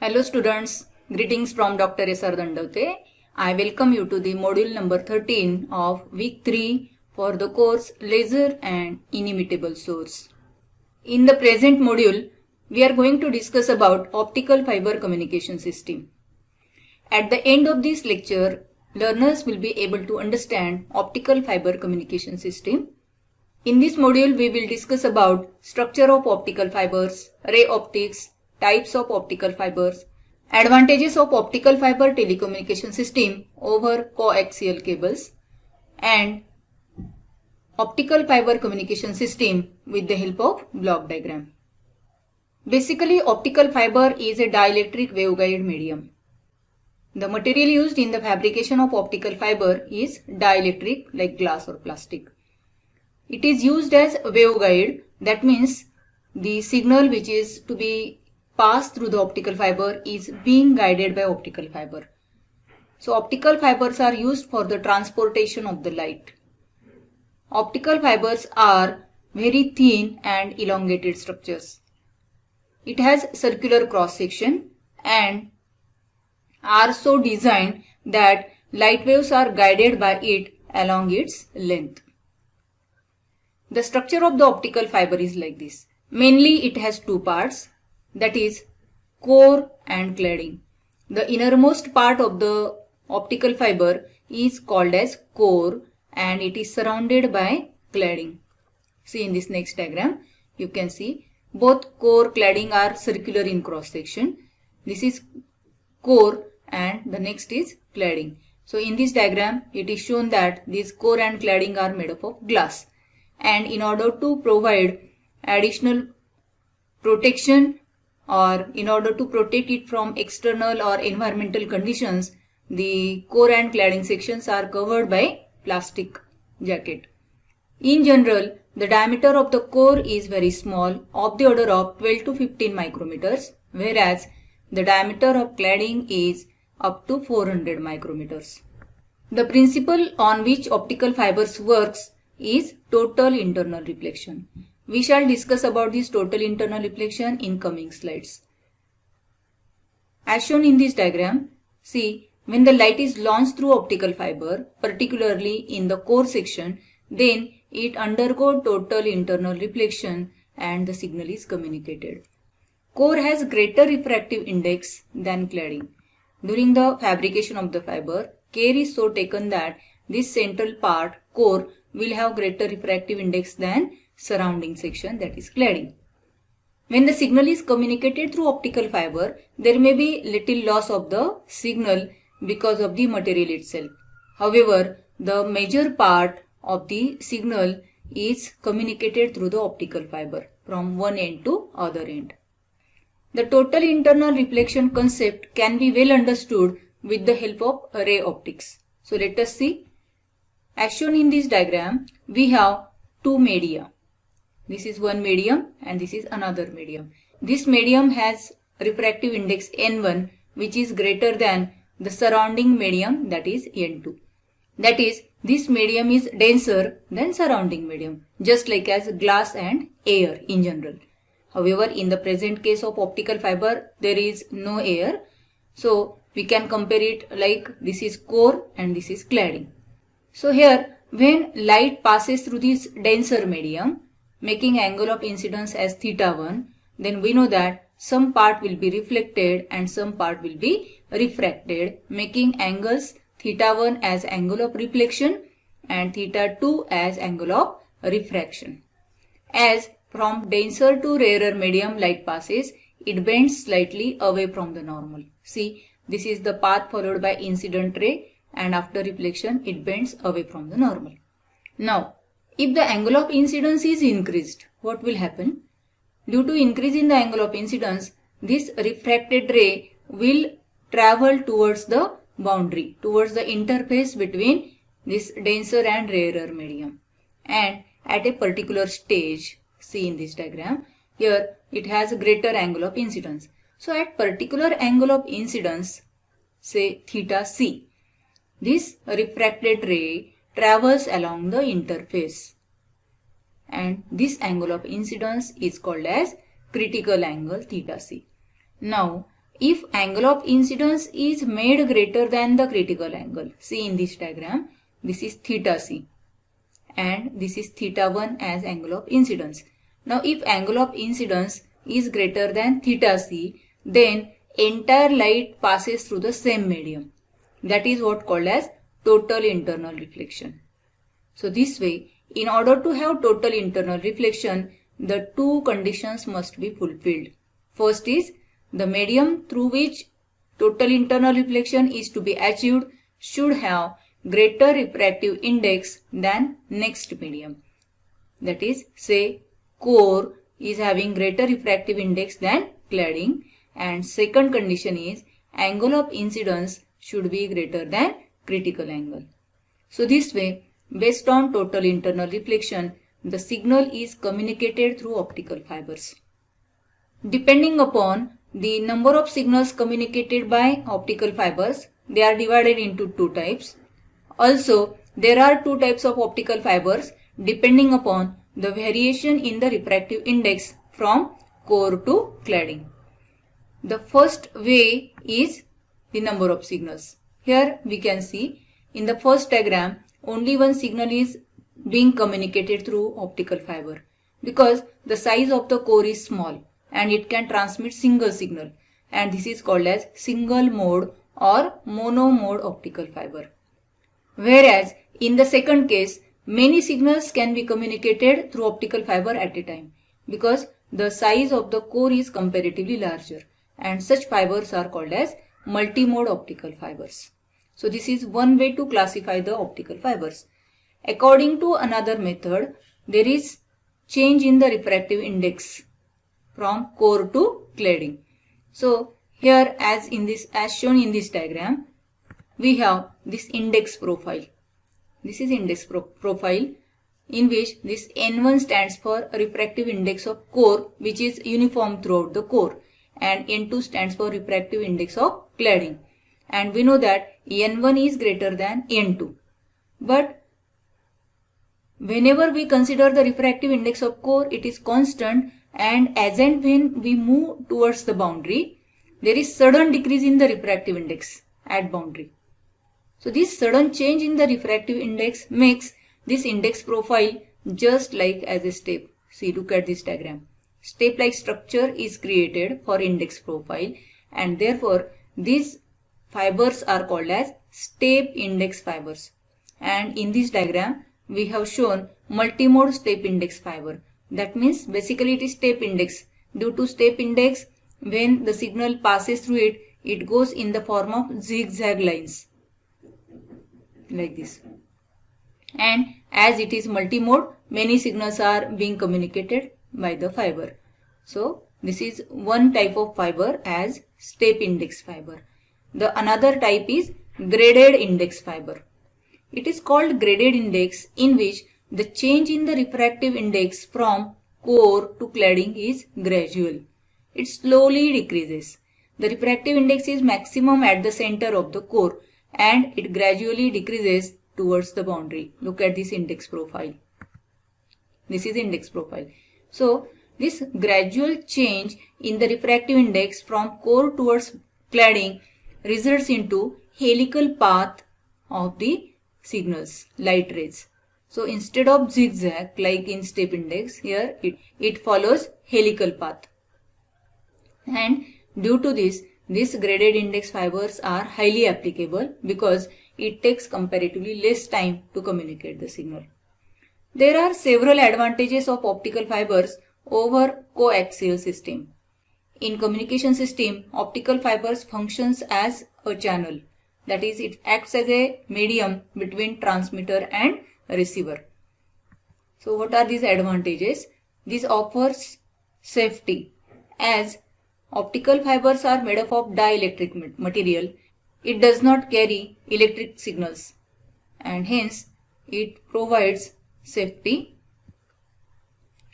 Hello students, greetings from Dr. S.R. Dandavte. I welcome you to the module number 13 of week 3 for the course Laser and Inimitable Source. In the present module, we are going to discuss about optical fiber communication system. At the end of this lecture, learners will be able to understand optical fiber communication system. In this module, we will discuss about structure of optical fibers, ray optics, types of optical fibers, advantages of optical fiber telecommunication system over coaxial cables, and optical fiber communication system with the help of block diagram. Basically, optical fiber is a dielectric waveguide medium. The material used in the fabrication of optical fiber is dielectric like glass or plastic. It is used as a waveguide, that means the signal which is to be passed through the optical fiber is being guided by optical fiber. So optical fibers are used for the transportation of the light. Optical fibers are very thin and elongated structures. It has circular cross section and are so designed that light waves are guided by it along its length. The structure of the optical fiber is like this. Mainly it has two parts, that is core and cladding. The innermost part of the optical fiber is called as core and it is surrounded by cladding. See in this next diagram, you can see both core cladding are circular in cross section. This is core and the next is cladding. So in this diagram, it is shown that this core and cladding are made up of glass. And in order to provide additional protection or in order to protect it from external or environmental conditions, the core and cladding sections are covered by plastic jacket. In general, the diameter of the core is very small, of the order of 12 to 15 micrometers, whereas the diameter of cladding is up to 400 micrometers. The principle on which optical fibers works is total internal reflection. We shall discuss about this total internal reflection in coming slides. As shown in this diagram, see when the light is launched through optical fiber, particularly in the core section, then it undergoes total internal reflection and the signal is communicated. Core has greater refractive index than cladding. During the fabrication of the fiber, care is so taken that this central part, core, will have greater refractive index than surrounding section, that is cladding. When the signal is communicated through optical fiber, there may be little loss of the signal because of the material itself. However, the major part of the signal is communicated through the optical fiber from one end to other end. The total internal reflection concept can be well understood with the help of ray optics. So let us see. As shown in this diagram, we have two media. This is one medium and this is another medium. This medium has refractive index N1 which is greater than the surrounding medium, that is N2. That is, this medium is denser than surrounding medium, just like as glass and air in general. However, in the present case of optical fiber, there is no air. So we can compare it like this is core and this is cladding. So here, when light passes through this denser medium, making angle of incidence as θ1, then we know that some part will be reflected and some part will be refracted, making angles θ1 as angle of reflection and θ2 as angle of refraction. As from denser to rarer medium light passes, it bends slightly away from the normal. See, this is the path followed by incident ray, and after reflection it bends away from the normal. Now, if the angle of incidence is increased, what will happen? Due to increase in the angle of incidence, this refracted ray will travel towards the boundary, towards the interface between this denser and rarer medium. And at a particular stage, see in this diagram, here it has a greater angle of incidence. So at particular angle of incidence, say theta c, this refracted ray travels along the interface and this angle of incidence is called as critical angle theta c. Now if angle of incidence is made greater than the critical angle, see in this diagram, this is theta c and this is theta 1 as angle of incidence. Now if angle of incidence is greater than theta c, then entire light passes through the same medium. That is what called as total internal reflection. So this way, in order to have total internal reflection, the two conditions must be fulfilled. First is, the medium through which total internal reflection is to be achieved should have greater refractive index than next medium. That is, say core is having greater refractive index than cladding, and second condition is angle of incidence should be greater than critical angle. So this way, based on total internal reflection, the signal is communicated through optical fibers. Depending upon the number of signals communicated by optical fibers, they are divided into two types. Also, there are two types of optical fibers depending upon the variation in the refractive index from core to cladding. The first way is the number of signals. Here we can see in the first diagram only one signal is being communicated through optical fiber because the size of the core is small and it can transmit single signal, and this is called as single mode or mono mode optical fiber. Whereas in the second case, many signals can be communicated through optical fiber at a time because the size of the core is comparatively larger, and such fibers are called as multimode optical fibers. So this is one way to classify the optical fibers. According to another method, there is change in the refractive index from core to cladding. So here as shown in this diagram, we have this index profile. This is index profile in which this N1 stands for refractive index of core, which is uniform throughout the core, and N2 stands for refractive index of cladding. And we know that N1 is greater than N2. But whenever we consider the refractive index of core, it is constant, and as and when we move towards the boundary, there is sudden decrease in the refractive index at boundary. So this sudden change in the refractive index makes this index profile just like as a step. See, look at this diagram. Step-like structure is created for index profile, and therefore these fibers are called as step index fibers. And in this diagram, we have shown multimode step index fiber. That means basically it is step index. Due to step index, when the signal passes through it, it goes in the form of zigzag lines like this. And as it is multimode, many signals are being communicated by the fiber. So this is one type of fiber as step index fiber. The another type is graded index fiber. It is called graded index in which the change in the refractive index from core to cladding is gradual. It slowly decreases. The refractive index is maximum at the center of the core and it gradually decreases towards the boundary. Look at this index profile. This is index profile. So this gradual change in the refractive index from core towards cladding results into helical path of the signals, light rays. So instead of zigzag like in step index, here it follows helical path. And due to this, these graded index fibers are highly applicable because it takes comparatively less time to communicate the signal. There are several advantages of optical fibers over coaxial system. In communication system, optical fibers functions as a channel. That is, it acts as a medium between transmitter and receiver. So what are these advantages? This offers safety. As optical fibers are made up of dielectric material, it does not carry electric signals and hence it provides safety.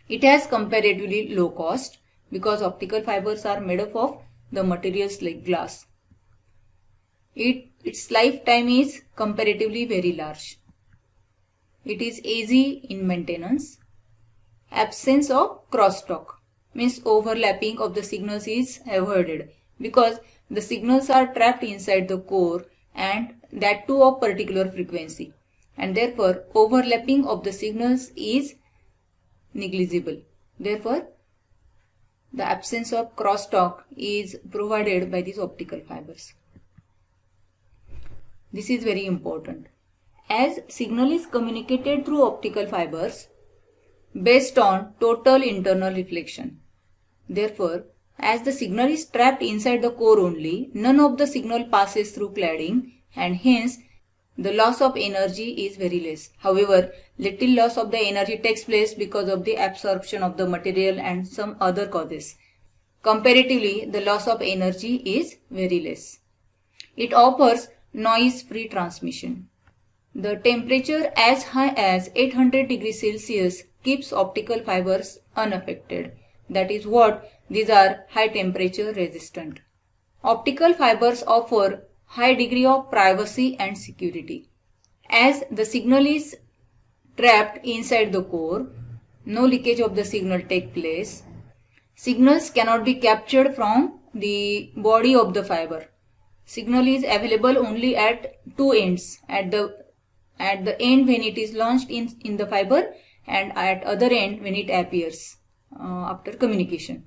It has comparatively low cost because optical fibers are made up of the materials like glass. Its lifetime is comparatively very large. It is easy in maintenance. Absence of crosstalk means overlapping of the signals is avoided because the signals are trapped inside the core and that too of particular frequency, and therefore overlapping of the signals is negligible. Therefore, the absence of crosstalk is provided by these optical fibers. This is very important. As signal is communicated through optical fibers based on total internal reflection. Therefore, as the signal is trapped inside the core only, none of the signal passes through cladding and hence the loss of energy is very less. However, little loss of the energy takes place because of the absorption of the material and some other causes. Comparatively, the loss of energy is very less. It offers noise-free transmission. The temperature as high as 800 degrees Celsius keeps optical fibers unaffected. That is what these are high temperature resistant. Optical fibers offer high degree of privacy and security. As the signal is trapped inside the core, no leakage of the signal takes place. Signals cannot be captured from the body of the fiber. Signal is available only at two ends, at the end when it is launched in the fiber and at other end when it appears after communication.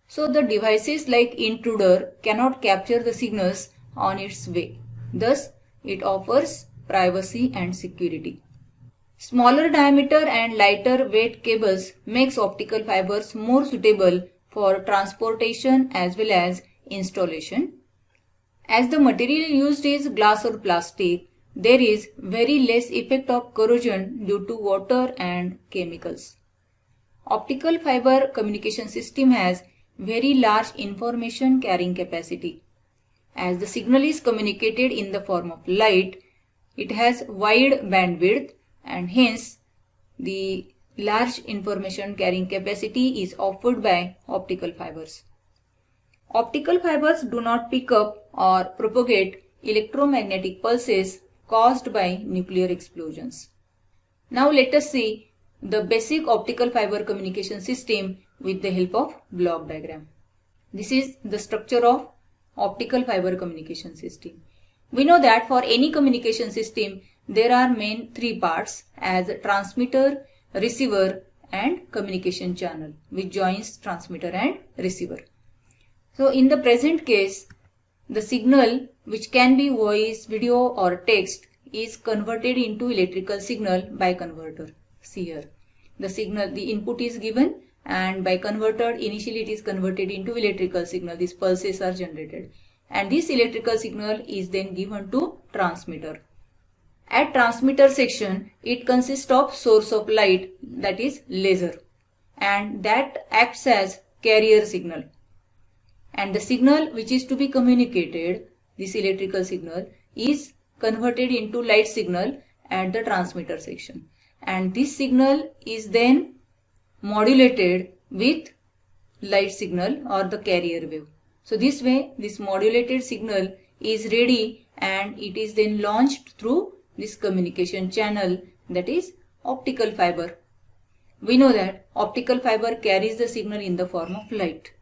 So the devices like intruder cannot capture the signals on its way. Thus, it offers privacy and security. Smaller diameter and lighter weight cables makes optical fibers more suitable for transportation as well as installation. As the material used is glass or plastic, there is very less effect of corrosion due to water and chemicals. Optical fiber communication system has very large information carrying capacity. As the signal is communicated in the form of light, it has wide bandwidth and hence the large information carrying capacity is offered by optical fibers. Optical fibers do not pick up or propagate electromagnetic pulses caused by nuclear explosions. Now let us see the basic optical fiber communication system with the help of block diagram. This is the structure of optical fiber communication system. We know that for any communication system there are main three parts as transmitter, receiver and communication channel which joins transmitter and receiver. So in the present case, the signal which can be voice, video or text is converted into electrical signal by converter. See here, the signal, the input is given and by converter initially it is converted into electrical signal. These pulses are generated and this electrical signal is then given to transmitter. At transmitter section, it consists of source of light, that is laser, and that acts as carrier signal. And the signal which is to be communicated, this electrical signal, is converted into light signal at the transmitter section. And this signal is then modulated with light signal or the carrier wave. So this way, this modulated signal is ready and it is then launched through this communication channel, that is optical fiber. We know that optical fiber carries the signal in the form of light.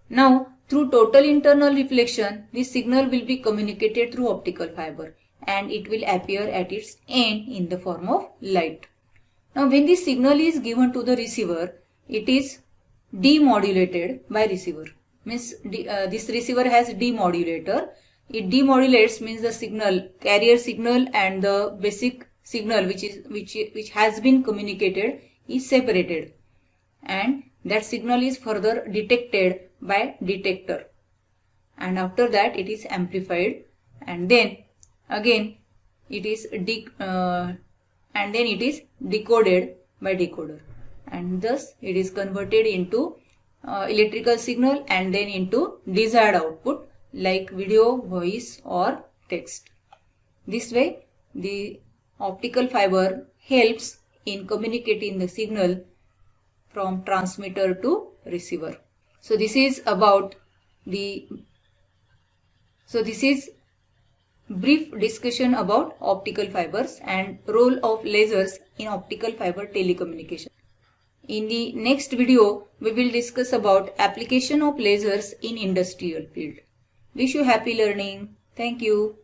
Now, through total internal reflection, this signal will be communicated through optical fiber and it will appear at its end in the form of light. Now, when this signal is given to the receiver, it is demodulated by receiver. Means this receiver has demodulator. It demodulates means the signal, carrier signal and the basic signal which has been communicated is separated, and that signal is further detected by detector, and after that it is amplified and then again it is decoded by decoder, and thus it is converted into electrical signal and then into desired output like video, voice or text. This way the optical fiber helps in communicating the signal from transmitter to receiver. So this is brief discussion about optical fibers and role of lasers in optical fiber telecommunication. In the next video, we will discuss about application of lasers in industrial field. Wish you happy learning. Thank you.